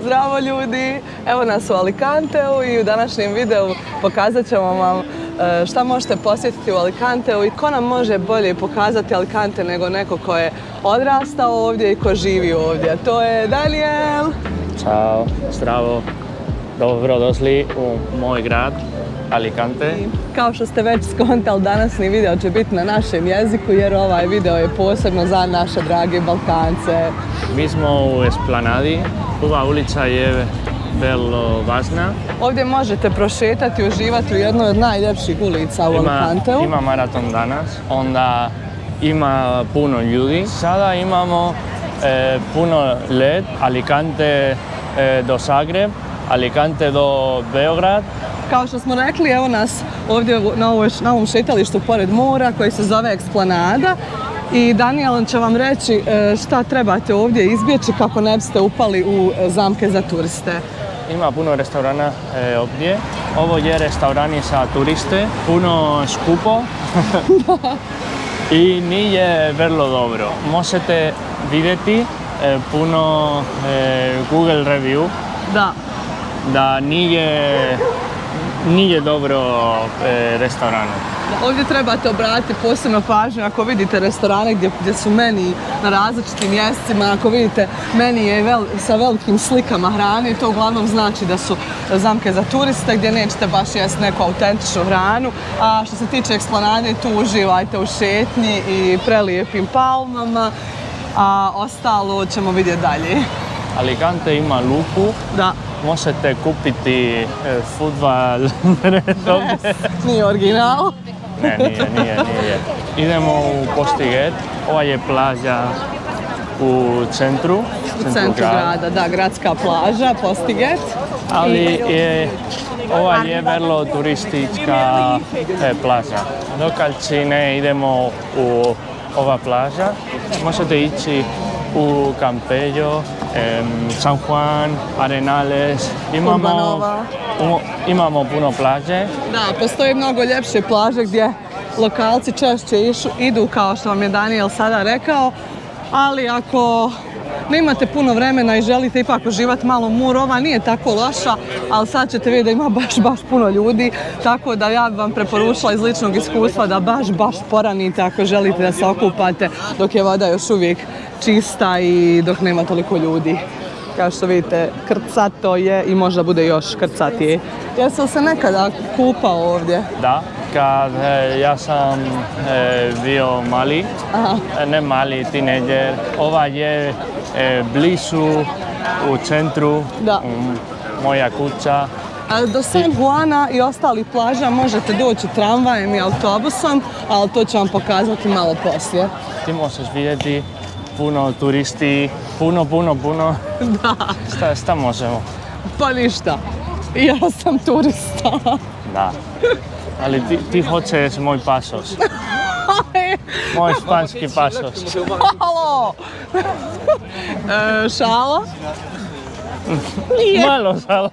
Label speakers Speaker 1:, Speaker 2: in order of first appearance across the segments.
Speaker 1: Zdravo ljudi, evo nas u Alicanteu i u današnjem videu pokazat ćemo vam šta možete posjetiti u Alicanteu i ko nam može bolje pokazati Alicante nego neko ko je odrastao ovdje i ko živi ovdje. To je Daniel!
Speaker 2: Ćao, zdravo, dobrodošli u moj grad, Alicante.
Speaker 1: Kao što ste već skontali, današnji video će biti na našem jeziku jer ovaj video je posebno za naše drage Balkance.
Speaker 2: Mi smo u Esplanadi, ova ulica je vrlo važna.
Speaker 1: Ovdje možete prošetati i uživati u jednoj od najljepših ulica u Alicanteu.
Speaker 2: Ima maraton danas, onda ima puno ljudi. Sada imamo puno let, Alicante do Zagreb, Alicante do Beograd.
Speaker 1: Kao što smo rekli, evo nas ovdje na ovom šetalištu pored mora koji se zove Esplanada i Daniel će vam reći šta trebate ovdje izbjeći kako ne biste upali u zamke za turiste.
Speaker 2: Ima puno restorana ovdje. Ovo je restorani za turiste, puno skupo i nije vrlo dobro. Možete vidjeti puno Google review da nije dobro restoran.
Speaker 1: Ovdje trebate obratiti posebno pažnju ako vidite restorane gdje su meni na različitim mjestima, ako vidite menije sa velikim slikama hrane, to uglavnom znači da su zamke za turiste gdje nećete baš jesti neku autentičnu hranu. A što se tiče Esplanade, tu uživajte u šetnji i prelijepim palmama, a ostalo ćemo vidjeti dalje.
Speaker 2: Alicante ima luku. Da. Možete kupiti fudbal dres ovdje.
Speaker 1: Nije original.
Speaker 2: Ne, nije. Idemo u Postiget. Ova je plaža u centru
Speaker 1: grada. Da, gradska plaža, Postiget.
Speaker 2: Ali ova je vrlo turistička plaža. Lokalci ne idemo u ova plaža. Možete ići u Campello, San Juan, Arenales, imamo puno plaže.
Speaker 1: Da, postoji mnogo ljepše plaže gdje lokalci češće idu, kao što vam je Daniel sada rekao, ali ako nemate puno vremena i želite ipak uživati malo ova nije tako loša, ali sad ćete vidjeti da ima baš puno ljudi, tako da ja bih vam preporučila iz ličnog iskustva da baš poranite ako želite da se okupate dok je voda još uvijek čista i dok nema toliko ljudi. Kao što vidite, krcato je i možda bude još krcatije. Jesi li se nekada kupao ovdje?
Speaker 2: Da, kad ja sam bio mali, ne mali, tineđer. Ova je blizu u centru, moja kuća.
Speaker 1: Do San Juana i ostalih plaža možete doći tramvajem i autobusom, ali to ću vam pokazati malo poslije.
Speaker 2: Ti možeš vidjeti puno turisti, puno.
Speaker 1: Da.
Speaker 2: Šta možemo?
Speaker 1: Pa ništa. Ja sam turista.
Speaker 2: Da. Ali ti hoćeš moj pasos. Moj španski pasos.
Speaker 1: Halo! Šala? Nije.
Speaker 2: Malo šala.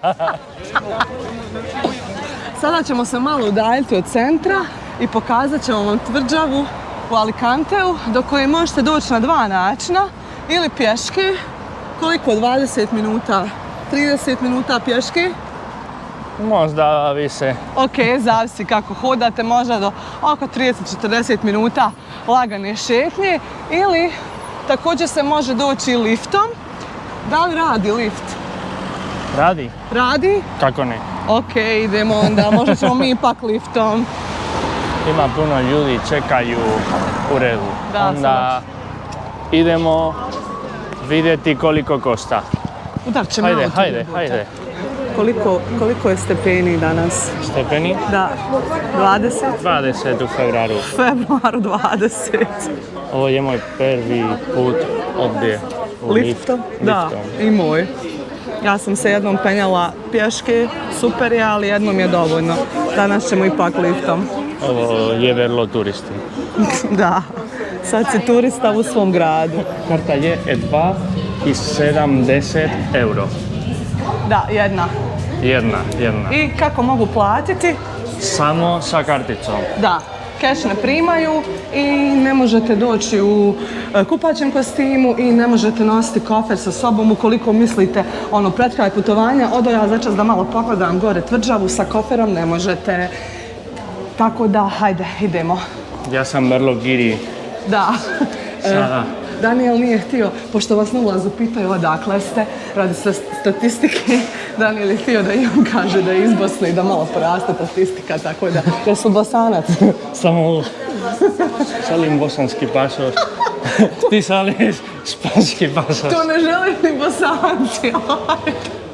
Speaker 1: Sada ćemo se malo udaljiti od centra i pokazat ćemo vam tvrđavu u Alicanteu, do koje možete doći na dva načina, ili pješke, koliko, 20 minuta, 30 minuta pješke?
Speaker 2: Možda više.
Speaker 1: Ok, zavisi kako hodate, možda do oko 30-40 minuta lagane šetnje, ili također se može doći liftom. Da li radi lift?
Speaker 2: Radi.
Speaker 1: Radi?
Speaker 2: Kako ne?
Speaker 1: Ok, idemo onda, možda ćemo mi ipak liftom.
Speaker 2: Ima puno ljudi, čekaju u redu. Onda idemo vidjeti koliko košta.
Speaker 1: Udar će malo.
Speaker 2: Hajde.
Speaker 1: Koliko je stepeni danas?
Speaker 2: Stepeni?
Speaker 1: Da, 20?
Speaker 2: 20 u februaru.
Speaker 1: Februaru 20.
Speaker 2: Ovo je moj prvi put ovdje.
Speaker 1: Liftom? Da, i moj. Ja sam se jednom penjala pješke, super je, ali jednom je dovoljno. Danas ćemo ipak liftom.
Speaker 2: Ovo je vrlo turisti.
Speaker 1: Da, sad si turista u svom gradu.
Speaker 2: Karta je 2,70 euro.
Speaker 1: Da, jedna.
Speaker 2: Jedna.
Speaker 1: I kako mogu platiti?
Speaker 2: Samo sa karticom.
Speaker 1: Da. keš ne primaju i ne možete doći u kupaćem kostimu i ne možete nositi kofer sa sobom ukoliko mislite pred kraj putovanja, odo ja začas da malo pogledam gore tvrđavu, sa koferom ne možete. Tako da, hajde, idemo.
Speaker 2: Ja sam vrlo giri.
Speaker 1: Da.
Speaker 2: Sada.
Speaker 1: Daniel nije htio, pošto vas na ulazu pitaju odakle ste, radi se statistike, Daniel je htio da i on kaže da je iz Bosne i da malo poraste statistika, tako da, jesu Bosanac.
Speaker 2: Samo šalim bosanski pasoš. Ti šališ španski pasoš.
Speaker 1: To ne žele ni Bosanci.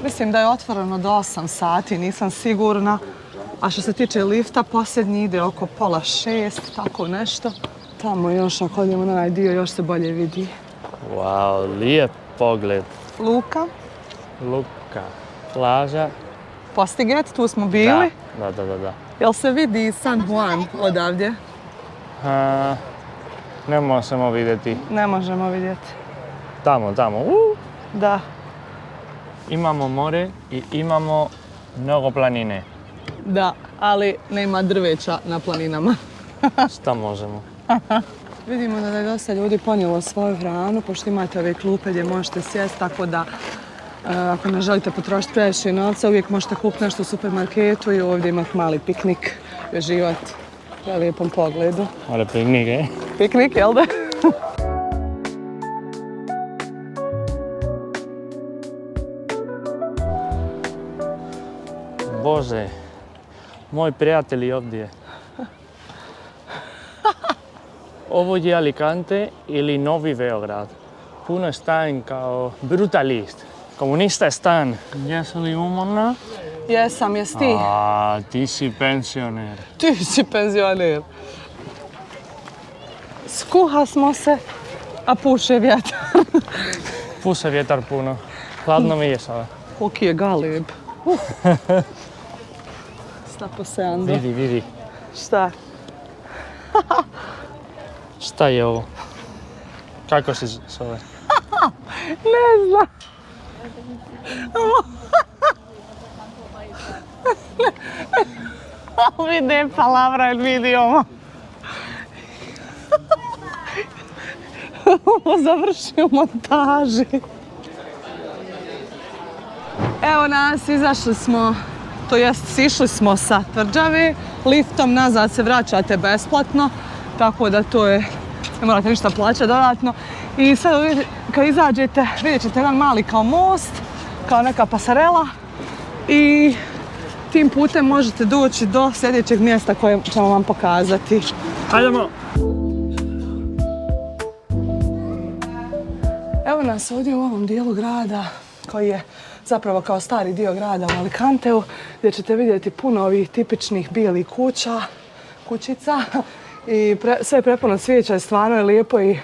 Speaker 1: Mislim da je otvoreno do 8 sati, nisam sigurna. A što se tiče lifta, posljednji ide oko 5:30, tako nešto. Tamo još, ako odemo na onaj dio, još se bolje vidi.
Speaker 2: Wow, lijep pogled.
Speaker 1: Luka.
Speaker 2: Luka, plaža.
Speaker 1: Postiget, tu smo bili.
Speaker 2: Da.
Speaker 1: Jel se vidi San Juan odavdje?
Speaker 2: Ne možemo vidjeti.
Speaker 1: Ne možemo vidjeti.
Speaker 2: Tamo.
Speaker 1: Da.
Speaker 2: Imamo more i imamo mnogo planine.
Speaker 1: Da, ali nema drveća na planinama.
Speaker 2: Šta možemo?
Speaker 1: Vidimo da je dosta ljudi ponijelo svoju hranu, pošto imate ove klupe gdje možete sjesti, tako da ako ne želite potrošiti previše novca, uvijek možete kupiti nešto u supermarketu i ovdje imati mali piknik i uživati na lijepom pogledu.
Speaker 2: Ale piknik,
Speaker 1: Piknik, jel da?
Speaker 2: Bože, moj prijatelj je ovdje. Ovo je Alicante ili Novi Beograd. Puno je stan kao brutalist. Komunista je stan. Jesi li umorna?
Speaker 1: Jesam, jes ti?
Speaker 2: A, ti si pensioner.
Speaker 1: Ti si penzioner. Skuha smo se, a puše vjetar.
Speaker 2: Puše vjetar puno. Hladno mi je sada.
Speaker 1: Koliki je galeb. Sta poseando.
Speaker 2: Vidi.
Speaker 1: Šta?
Speaker 2: Šta je ovo? Kako se zove?
Speaker 1: Ne znam. Vide palavra il video. Ovo završi u montaži. Evo nas, izašli smo, to jest sišli smo sa tvrđave, liftom nazad se vraćate besplatno, tako da to je, ne morate ništa plaćati dodatno. I sad kad izađete, vidjet ćete jedan mali kao most, kao neka pasarela i tim putem možete doći do sljedećeg mjesta koje ćemo vam pokazati.
Speaker 2: Hajdemo!
Speaker 1: Evo nas ovdje u ovom dijelu grada koji je zapravo kao stari dio grada u Alicanteu, gdje ćete vidjeti puno ovih tipičnih bijelih kućica i sve je prepuno cvijeća i stvarno je lijepo i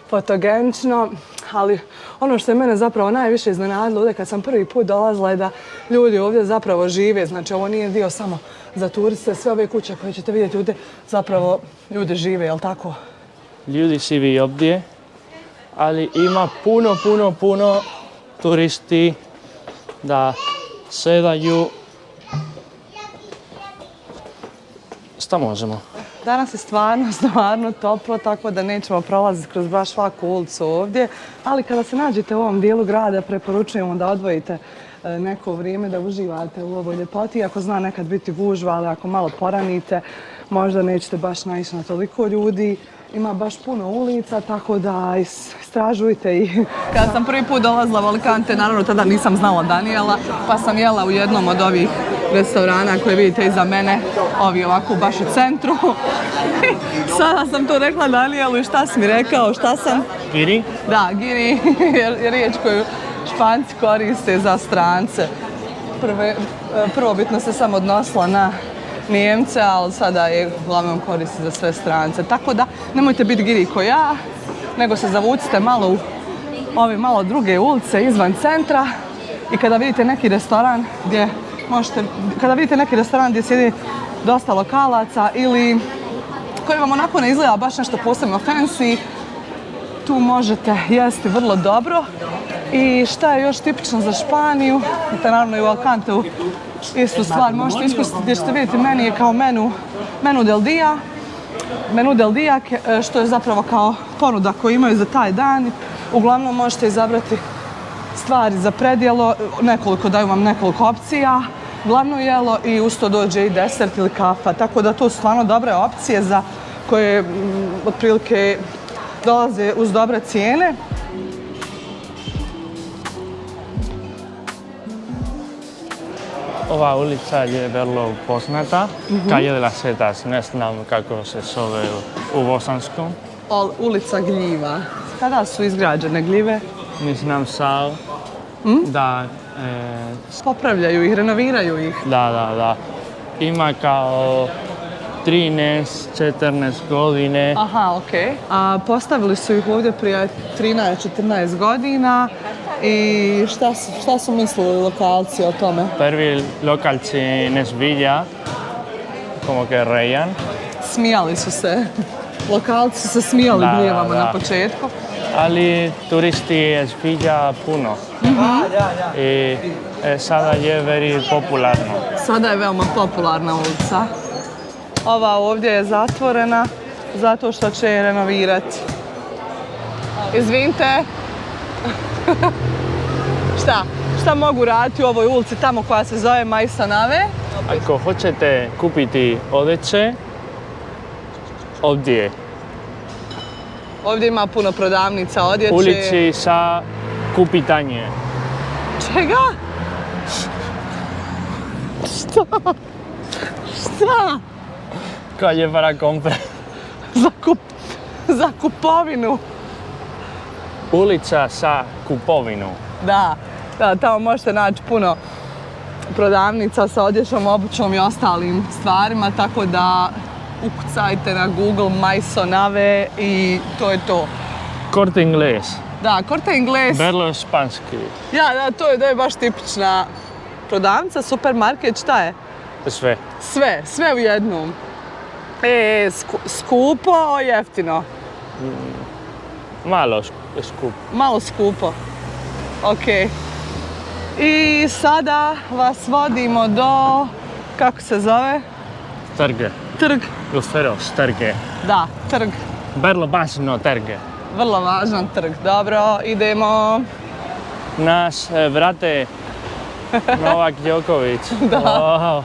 Speaker 1: fotogenično, ali ono što je mene zapravo najviše iznenadilo ovdje kad sam prvi put dolazila je da ljudi ovdje zapravo žive, znači ovo nije dio samo za turiste, sve ove kuće koje ćete vidjeti ovdje zapravo ljudi žive, jel tako?
Speaker 2: Ljudi živi ovdje, ali ima puno turisti da sedaju. Šta možemo?
Speaker 1: Danas je stvarno toplo, tako da nećemo prolaziti kroz baš svaku ulicu ovdje, ali kada se nađete u ovom dijelu grada preporučujemo da odvojite neko vrijeme da uživate u ovoj ljepoti. Ako zna nekad biti gužva, ali ako malo poranite, možda nećete baš naići na toliko ljudi. Ima baš puno ulica, tako da istražujte i... Kada sam prvi put dolazila u Alicante, naravno tada nisam znala Daniela, pa sam jela u jednom od ovih restorana koje vidite iza mene, ovi ovako baš u centru. Sada sam to rekla Danielu i šta si mi rekao, šta sam?
Speaker 2: Giri?
Speaker 1: Da, giri je riječ koju Španci koriste za strance. Prvobitno se samo odnosila na Nijemce, ali sada je uglavnom koristi za sve strance. Tako da nemojte biti giri ko ja, nego se zavucite malo u ove malo druge ulice izvan centra i kada vidite neki restoran gdje sjedi dosta lokalaca ili koji vam onako ne izgleda baš nešto posebno fancy, tu možete jesti vrlo dobro. I šta je još tipično za Španiju, to naravno i u Alicanteu istu stvar možete iskusiti gdje ćete vidjeti meni je kao menu del dia menu del dia, što je zapravo kao ponuda koju imaju za taj dan. Uglavnom možete izabrati stvari za predjelo, daju vam nekoliko opcija, glavno jelo i uz to dođe i desert ili kafa, tako da to su stvarno dobre opcije za koje otprilike dolaze uz dobre cijene.
Speaker 2: Ova ulica je vrlo poznata, Calle de las Setas, ne znam kako se zove u bosanskom.
Speaker 1: Ulica gljiva. Kada su izgrađene gljive?
Speaker 2: Mislim sad da...
Speaker 1: Popravljaju ih, renoviraju ih.
Speaker 2: Da. Ima kao 13-14 godine.
Speaker 1: Aha, okej. A postavili su ih ovdje prije 13-14 godina i šta su mislili lokalci o tome?
Speaker 2: Prvi lokalci ne sviđa, como que rejan.
Speaker 1: Smijali su se. Lokalci su se smijali gljivama na početku.
Speaker 2: Ali turisti je sviđa puno. I sada je very popularno.
Speaker 1: Sada je veoma popularna ulica. Ova ovdje je zatvorena zato što će je renovirati. Izvinite. Šta mogu raditi u ovoj ulici tamo koja se zove Majsanave?
Speaker 2: Ako hoćete kupiti odjeće, ovdje.
Speaker 1: Ovdje ima puno prodavnica odjeće.
Speaker 2: Ulici sa kupitanje.
Speaker 1: Čega? Šta?
Speaker 2: Calle para compra.
Speaker 1: Za kupovinu.
Speaker 2: Ulica sa kupovinu.
Speaker 1: Da, tamo možete naći puno prodavnica sa odjećom, obućom i ostalim stvarima, tako da ukucajte na Google Majsanave i to je to.
Speaker 2: Corte Inglés.
Speaker 1: Da, Corte Inglés.
Speaker 2: Vrlo španski.
Speaker 1: Ja, to je baš tipična prodavnica, supermarket, šta je?
Speaker 2: Sve.
Speaker 1: Sve u jednom. Skupo, jeftino.
Speaker 2: Malo skupo.
Speaker 1: Malo skupo. Ok. I sada vas vodimo do, kako se zove?
Speaker 2: Trg.
Speaker 1: Trg.
Speaker 2: Luceros, trge.
Speaker 1: Da, trg.
Speaker 2: Vrlo važno trge.
Speaker 1: Vrlo važan trg. Dobro, idemo.
Speaker 2: Nas vrate Novak Đoković.
Speaker 1: Da.
Speaker 2: Wow.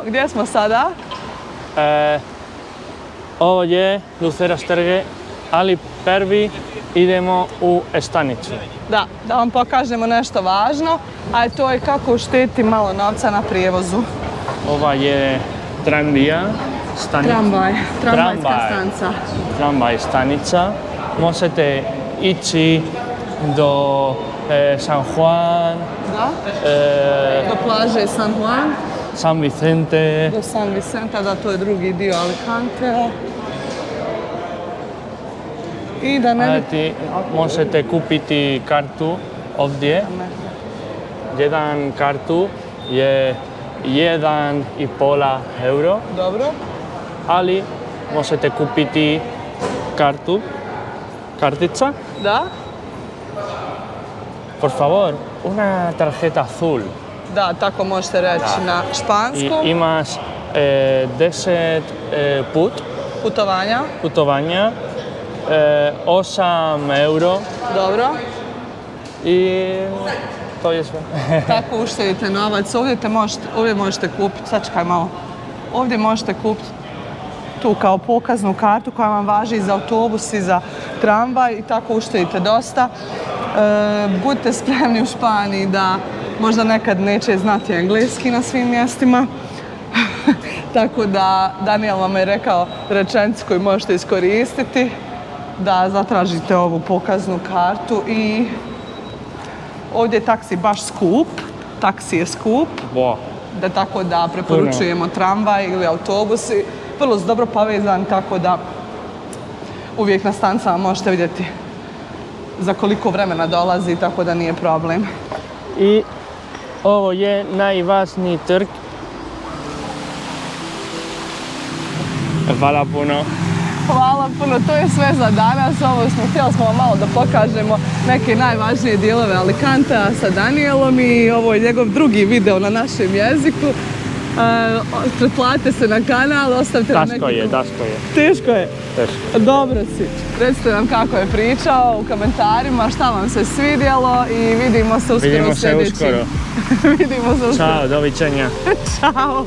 Speaker 1: Gdje smo sada?
Speaker 2: Ovo je Luceros trge, ali prvi idemo u stanicu.
Speaker 1: Da vam pokažemo nešto važno, a to je kako uštediti malo novca na prijevozu.
Speaker 2: Ova je tramvija stanica.
Speaker 1: Tramvajska stanica.
Speaker 2: Tramvaj stanica. Možete ići do San Juan.
Speaker 1: Da? Do plaže San Juan.
Speaker 2: San Vicente.
Speaker 1: Do San Vicenta, da, to je drugi dio Alicantea. I da ne...
Speaker 2: Možete kupiti kartu ovdje. Jedan kartu je 1,5 euro.
Speaker 1: Dobro.
Speaker 2: Ali možete kupiti kartica.
Speaker 1: Da.
Speaker 2: Por favor, una tarjeta azul.
Speaker 1: Da, tako možete reći na španskom.
Speaker 2: I imaš 10 putovanja, 8 euro.
Speaker 1: Dobro.
Speaker 2: I to je sve.
Speaker 1: Tako uštedite novac. Ovdje možete kupiti, sačekaj malo, ovdje možete kupiti tu kao pokaznu kartu koja vam važi i za autobus i za tramvaj i tako uštedite dosta. Budite spremni u Španiji da možda nekad neće znati engleski na svim mjestima. Tako da Daniel vam je rekao rečenicu koju možete iskoristiti, da zatražite ovu pokaznu kartu i ovdje je taksi baš skup, taksi je skup, da tako da preporučujemo tramvaj ili autobus, vrlo dobro povezan, tako da uvijek na stanicama možete vidjeti za koliko vremena dolazi, tako da nije problem.
Speaker 2: I ovo je najvažniji trg. Hvala puno.
Speaker 1: Hvala puno, to je sve za danas. Htjeli smo vam malo da pokažemo neke najvažnije dijelove Alicantea sa Danielom i ovo je njegov drugi video na našem jeziku. Pretplatite se na kanal, ostavite nam neki...
Speaker 2: Daško je.
Speaker 1: Teško je.
Speaker 2: Teško.
Speaker 1: Dobro si. Recite nam kako je pričao u komentarima, šta vam se svidjelo i vidimo se uskoro
Speaker 2: Vidimo
Speaker 1: u
Speaker 2: se
Speaker 1: sljedećim.
Speaker 2: uskoro.
Speaker 1: Vidimo se uskoro.
Speaker 2: Ćao, doviđenja.
Speaker 1: Ćao.